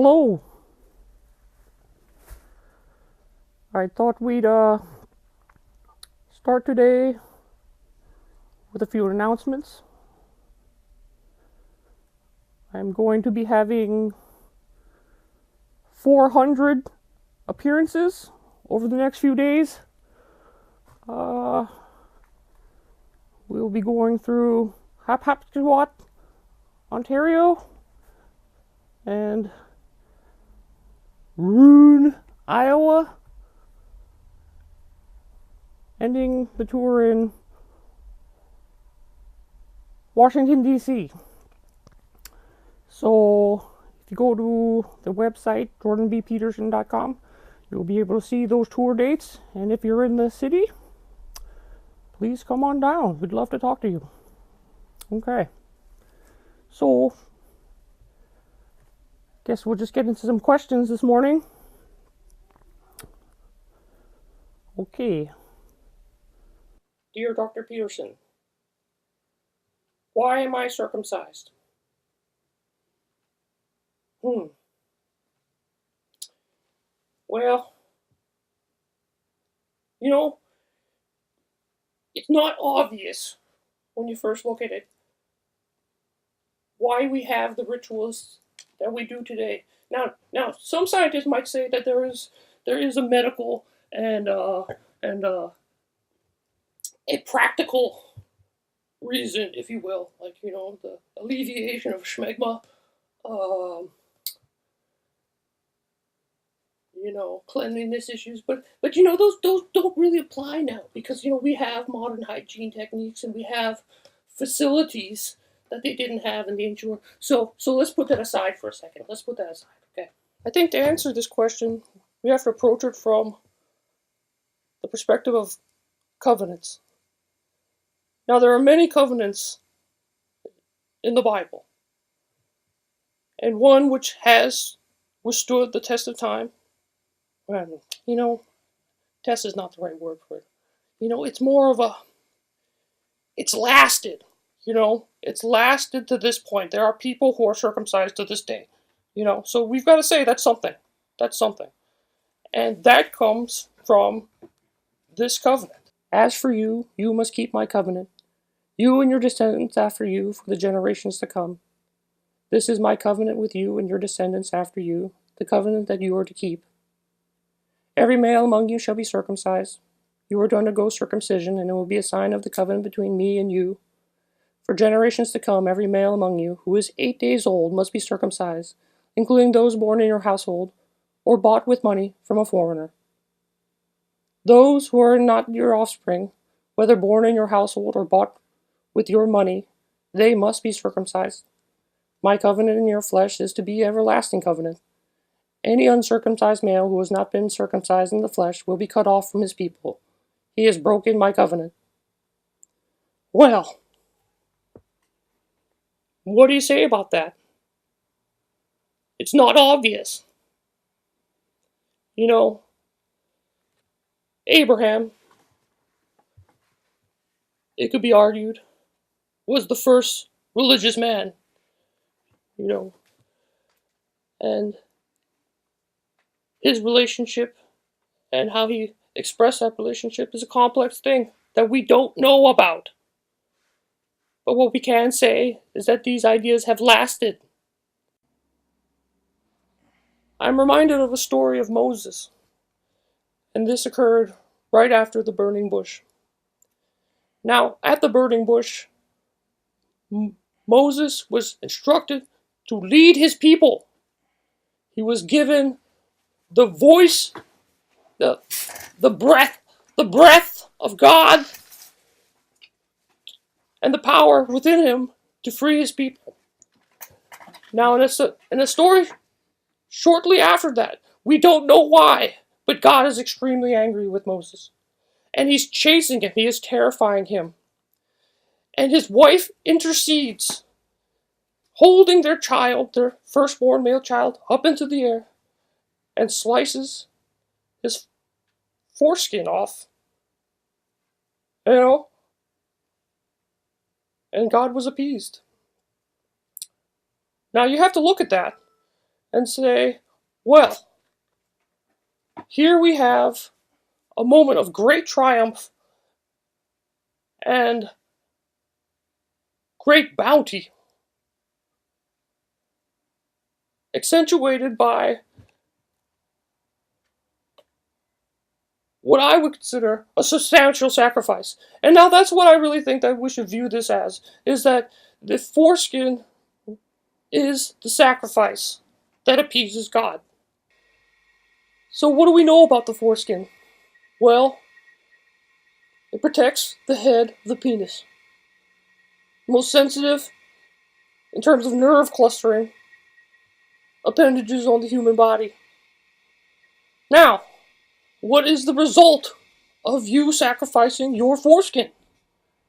Hello. I thought we'd start today with a few announcements. I'm going to be having 400 appearances over the next few days. We'll be going through Hapapsquat, Ontario, and Rune, Iowa, ending the tour in Washington, D.C. So, if you go to the website, jordanbpeterson.com, you'll be able to see those tour dates. And if you're in the city, please come on down. We'd love to talk to you. Okay. So, guess we'll just get into some questions this morning. Okay. Dear Dr. Peterson, why am I circumcised? Well, it's not obvious when you first look at it why we have the rituals that we do today. Now, some scientists might say that there is a medical and a practical reason, if you will, like the alleviation of schmegma, cleanliness issues, but those don't really apply now because we have modern hygiene techniques and we have facilities that they didn't have in the ancient world. So let's put that aside for a second. Let's put that aside, okay? I think to answer this question, we have to approach it from the perspective of covenants. Now, there are many covenants in the Bible, and one which has withstood the test of time. Test is not the right word for it. It's more of it's lasted. It's lasted to this point. There are people who are circumcised to this day. So we've got to say that's something. That's something. And that comes from this covenant. As for you, you must keep my covenant, you and your descendants after you for the generations to come. This is my covenant with you and your descendants after you, the covenant that you are to keep. Every male among you shall be circumcised. You are to undergo circumcision, and it will be a sign of the covenant between me and you. For generations to come, every male among you who is 8 days old must be circumcised, including those born in your household, or bought with money from a foreigner. Those who are not your offspring, whether born in your household or bought with your money, they must be circumcised. My covenant in your flesh is to be everlasting covenant. Any uncircumcised male who has not been circumcised in the flesh will be cut off from his people. He has broken my covenant. Well, what do you say about that? It's not obvious. Abraham, it could be argued, was the first religious man, and his relationship and how he expressed that relationship is a complex thing that we don't know about. But what we can say is that these ideas have lasted. I'm reminded of a story of Moses, and this occurred right after the burning bush. Now, at the burning bush, Moses was instructed to lead his people. He was given the voice, the breath of God, and the power within him to free his people. Now, in a story shortly after that, we don't know why, but God is extremely angry with Moses. And he's chasing him. He is terrifying him. And his wife intercedes, holding their child, their firstborn male child, up into the air, and slices his foreskin off. And God was appeased. Now you have to look at that and say, well, here we have a moment of great triumph and great bounty, accentuated by what I would consider a substantial sacrifice. And now that's what I really think that we should view this as, is that the foreskin is the sacrifice that appeases God. So what do we know about the foreskin? Well, it protects the head of the penis. Most sensitive, in terms of nerve clustering, appendages on the human body. Now, what is the result of you sacrificing your foreskin?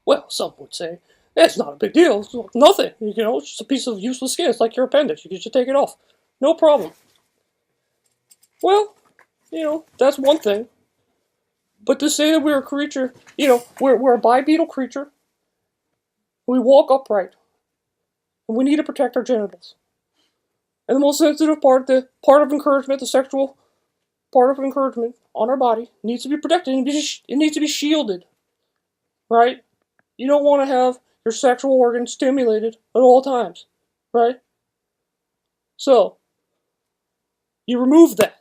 Well, some would say, it's not a big deal. It's nothing. It's just a piece of useless skin. It's like your appendix. You can just take it off. No problem. Well, that's one thing. But to say that we're a creature, we're a bipedal creature. We walk upright. And we need to protect our genitals. And the most sensitive part, the part of encouragement, the sexual part of encouragement on our body, needs to be protected. And it needs to be shielded. Right? You don't want to have your sexual organs stimulated at all times. Right? So, you remove that.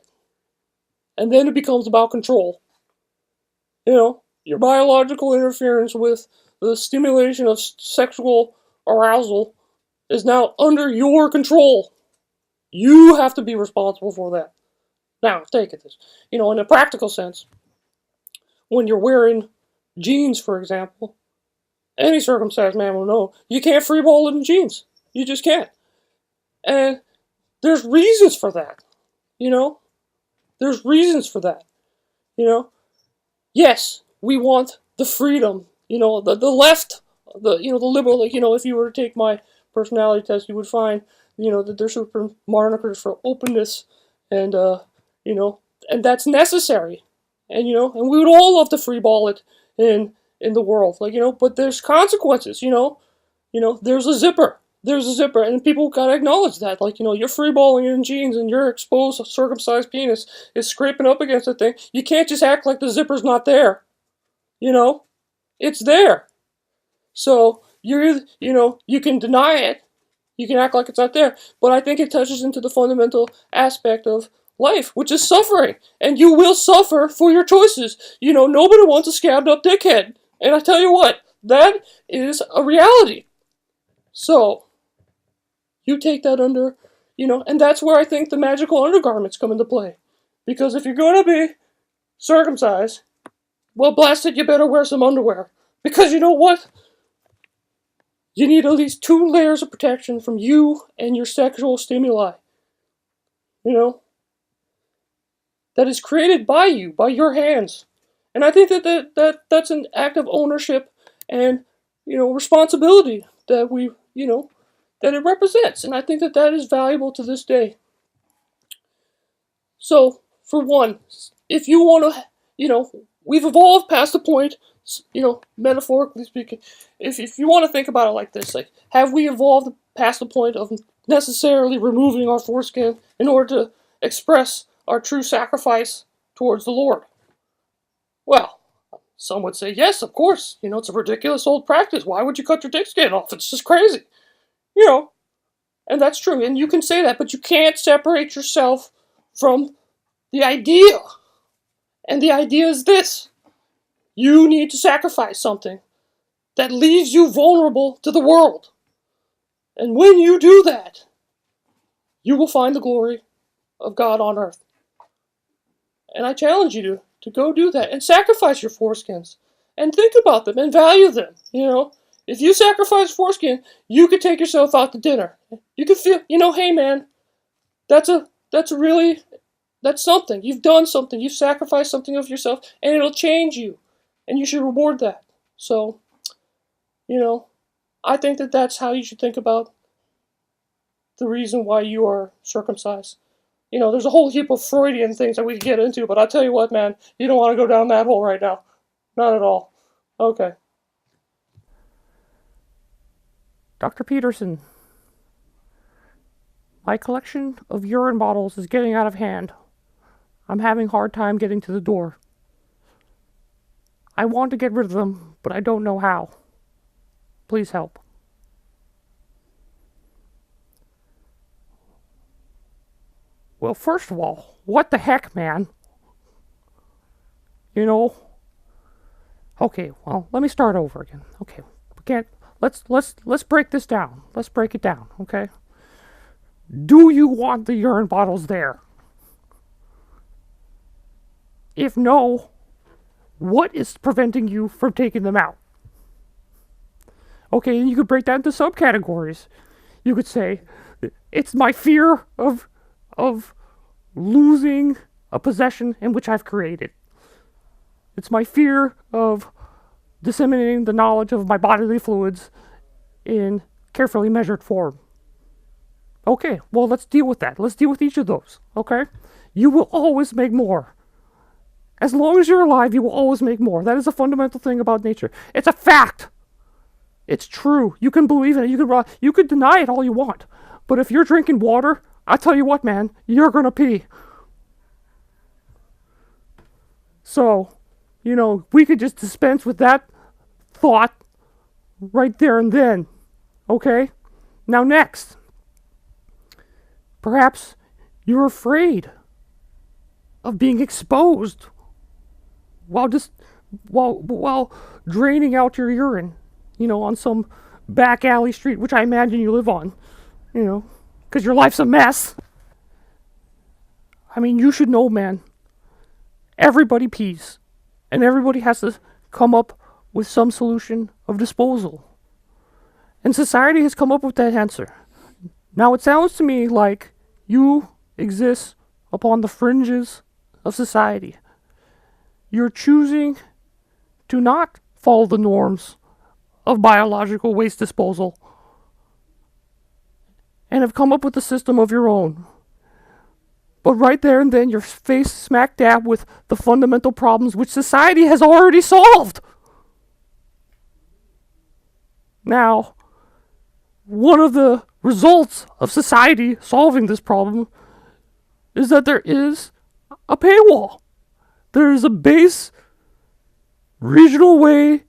And then it becomes about control. Your biological interference with the stimulation of sexual arousal is now under your control. You have to be responsible for that. Now, take it this. In a practical sense, when you're wearing jeans, for example, any circumcised man will know you can't freeball in jeans. You just can't. And there's reasons for that. There's reasons for that. Yes, we want the freedom. The left, the liberal. If you were to take my personality test, you would find that there's certain markers for openness, and and that's necessary. And and we would all love to freeball it in the world, but there's consequences. There's a zipper. There's a zipper, and people gotta acknowledge that. You're freeballing in jeans, and your exposed, circumcised penis is scraping up against the thing. You can't just act like the zipper's not there. It's there. So you can deny it. You can act like it's not there. But I think it touches into the fundamental aspect of life, which is suffering. And you will suffer for your choices. Nobody wants a scabbed up dickhead. And I tell you what, that is a reality. So, you take that under, and that's where I think the magical undergarments come into play. Because if you're going to be circumcised, well, blast it, you better wear some underwear. Because you know what? You need at least 2 layers of protection from you and your sexual stimuli. That is created by you, by your hands. And I think that's an act of ownership and, responsibility that we, that it represents. And I think that is valuable to this day. So, for one, if you want to, we've evolved past the point, metaphorically speaking, if you want to think about it like this, have we evolved past the point of necessarily removing our foreskin in order to express our true sacrifice towards the Lord? Well, some would say, yes, of course. It's a ridiculous old practice. Why would you cut your dick skin off? It's just crazy. And that's true. And you can say that, but you can't separate yourself from the idea. And the idea is this. You need to sacrifice something that leaves you vulnerable to the world. And when you do that, you will find the glory of God on earth. And I challenge you to go do that and sacrifice your foreskins. And think about them and value them. If you sacrifice foreskin, you could take yourself out to dinner. You could feel, hey man, that's something. You've done something. You've sacrificed something of yourself, and it'll change you. And you should reward that. So, I think that's how you should think about the reason why you are circumcised. There's a whole heap of Freudian things that we could get into, but I'll tell you what, man, you don't want to go down that hole right now. Not at all. Okay. Dr. Peterson, My collection of urine bottles is getting out of hand. I'm having a hard time getting to the door. I want to get rid of them, but I don't know how. Please help. Well, first of all, what the heck, man? You know? Okay, well, let me start over again. Okay, let's break this down. Let's break it down, okay? Do you want the urine bottles there? If no, what is preventing you from taking them out? Okay, and you could break that into subcategories. You could say, it's my fear of losing a possession in which I've created. It's my fear of disseminating the knowledge of my bodily fluids in carefully measured form. Okay, well, let's deal with that. Let's deal with each of those, okay? You will always make more. As long as you're alive, you will always make more. That is a fundamental thing about nature. It's a fact. It's true. You can believe in it. You could deny it all you want. But if you're drinking water, I tell you what, man, you're gonna pee. So, we could just dispense with that thought right there and then. Okay? Now next. Perhaps you're afraid of being exposed while draining out your urine, on some back alley street, which I imagine you live on, because your life's a mess. I mean, you should know, man. Everybody pees, and everybody has to come up with some solution of disposal. And society has come up with that answer. Now, it sounds to me like you exist upon the fringes of society. You're choosing to not follow the norms of biological waste disposal and have come up with a system of your own. But right there and then, you're faced smack dab with the fundamental problems which society has already solved. Now, one of the results of society solving this problem is that there is a paywall. There is a base regional way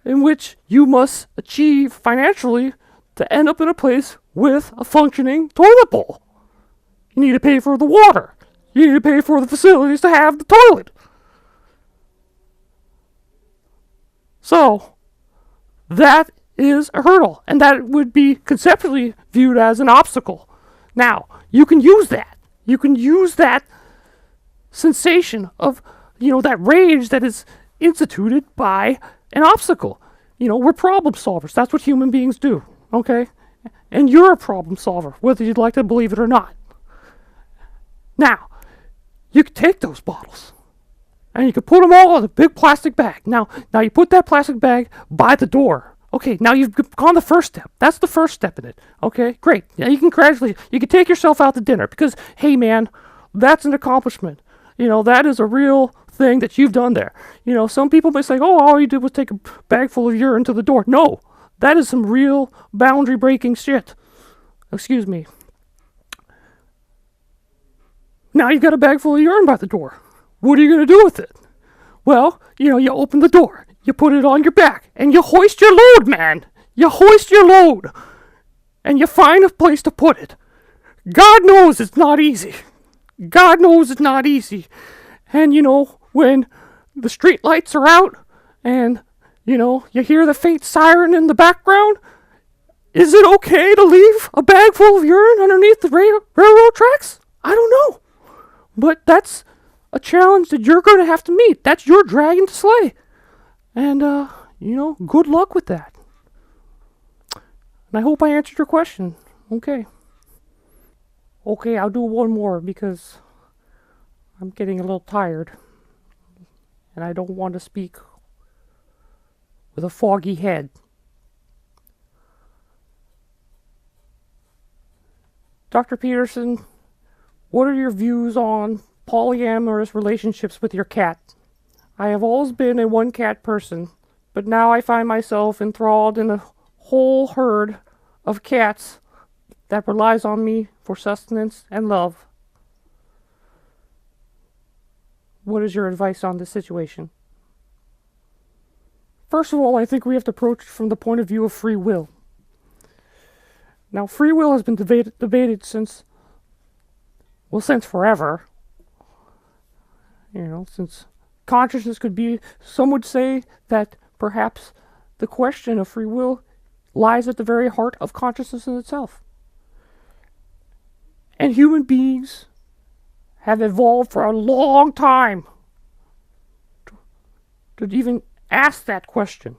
in which you must achieve financially to end up in a place with a functioning toilet bowl. You need to pay for the water. You need to pay for the facilities to have the toilet. So, that is a hurdle, and that would be conceptually viewed as an obstacle. Now, you can use that. You can use that sensation of, that rage that is instituted by an obstacle. We're problem solvers. That's what human beings do, okay? And you're a problem solver, whether you'd like to believe it or not. Now, you could take those bottles, and you could put them all in a big plastic bag. Now you put that plastic bag by the door. Okay, now you've gone the first step. That's the first step in it. Okay, great. Now you can take yourself out to dinner because, hey man, that's an accomplishment. That is a real thing that you've done there. Some people may say, oh, all you did was take a bag full of urine to the door. No, that is some real boundary breaking shit. Excuse me. Now you got a bag full of urine by the door. What are you going to do with it? Well, you open the door. You put it on your back, and you hoist your load, man. You hoist your load, and you find a place to put it. God knows it's not easy. God knows it's not easy. And, when the street lights are out, and, you hear the faint siren in the background, is it okay to leave a bag full of urine underneath the railroad tracks? I don't know. But that's a challenge that you're going to have to meet. That's your dragon to slay. And, good luck with that. And I hope I answered your question. Okay. Okay, I'll do one more because I'm getting a little tired. And I don't want to speak with a foggy head. Dr. Peterson, what are your views on polyamorous relationships with your cat? I have always been a one-cat person, but now I find myself enthralled in a whole herd of cats that relies on me for sustenance and love. What is your advice on this situation? First of all, I think we have to approach it from the point of view of free will. Now, free will has been debated since forever. Since consciousness could be, some would say that perhaps the question of free will lies at the very heart of consciousness in itself. And human beings have evolved for a long time to even ask that question.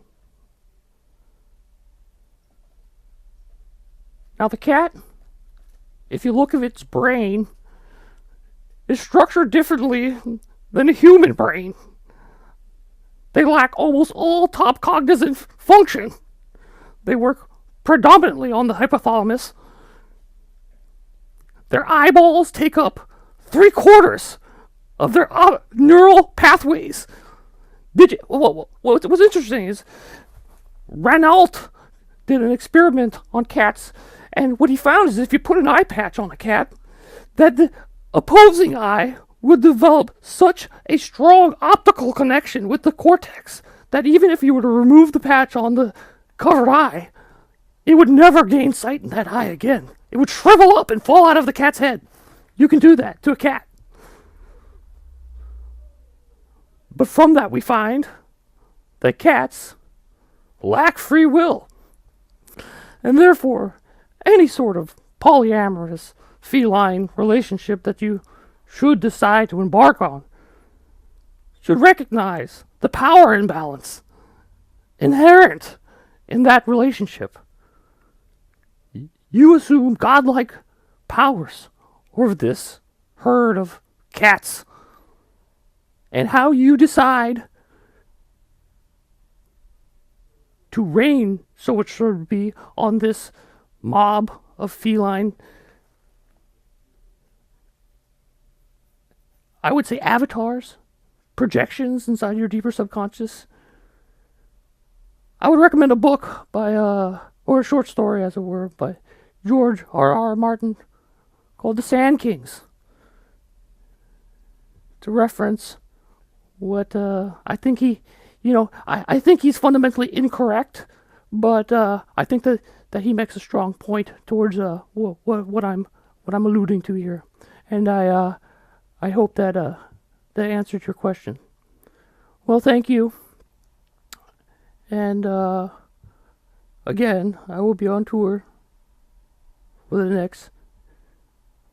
Now the cat, if you look at its brain, is structured differently than a human brain. They lack almost all top cognitive function. They work predominantly on the hypothalamus. Their eyeballs take up 3/4 of their neural pathways. What's interesting is Renault did an experiment on cats, and what he found is if you put an eye patch on a cat, that the opposing eye would develop such a strong optical connection with the cortex that even if you were to remove the patch on the covered eye, it would never gain sight in that eye again. It would shrivel up and fall out of the cat's head. You can do that to a cat. But from that we find that cats lack free will. And therefore, any sort of polyamorous feline relationship that you should decide to embark on should recognize the power imbalance inherent in that relationship. You assume godlike powers over this herd of cats. And how you decide to reign, so it should be, on this mob of feline, I would say, avatars, projections inside your deeper subconscious. I would recommend a book by, or a short story, as it were, by George R.R. Martin called The Sand Kings, to reference what I think I think he's fundamentally incorrect, but I think that he makes a strong point towards what I'm alluding to here, and I hope that that answered your question. Well, thank you, and again, I will be on tour for the next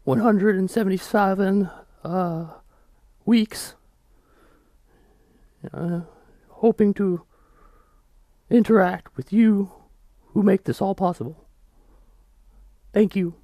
177 weeks. Hoping to interact with you who make this all possible. Thank you.